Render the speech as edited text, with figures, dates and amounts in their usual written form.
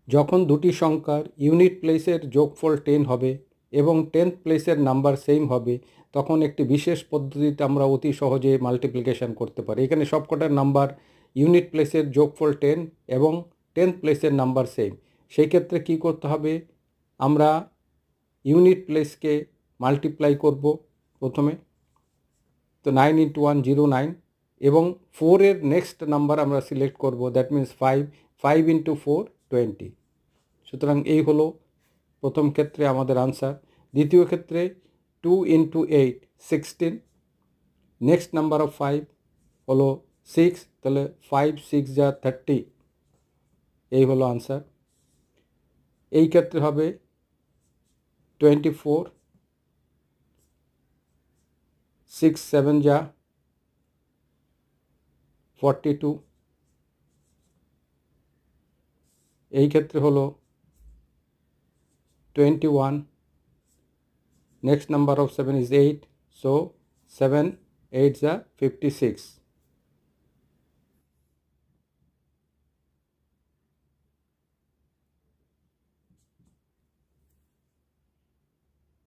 যখন দুটি সংখ্যার ইউনিট প্লেসের যোগফল 10 হবে এবং 10th প্লেসের নাম্বার সেম হবে, তখন একটি বিশেষ পদ্ধতিতে আমরা অতি সহজে মাল্টিপ্লিকেশন করতে পারি। এখানে সবকটার নাম্বার ইউনিট প্লেসের যোগফল 10 এবং 10th প্লেসের নাম্বার সেম। সেই ক্ষেত্রে কী করতে হবে, আমরা ইউনিট প্লেসকে মাল্টিপ্লাই করব প্রথমে। তো 9 × 1 0 9 এবং 4-এর নেক্সট নাম্বার আমরা সিলেক্ট করব, দ্যাট মিন্স 5 5 × 4 20। সুতরাং এই হলো প্রথম ক্ষেত্রে আমাদের আনসার। দ্বিতীয় ক্ষেত্রে 2 × 8 16, নেক্সট নাম্বার অফ 5 হলো 6, তাহলে 5 6 যা 30, এই হলো আনসার। এই ক্ষেত্রে হবে 24, 6 7 যা 42, এই ক্ষেত্রে হলো 21, next number of 7 is 8, so 7 8 যা 56।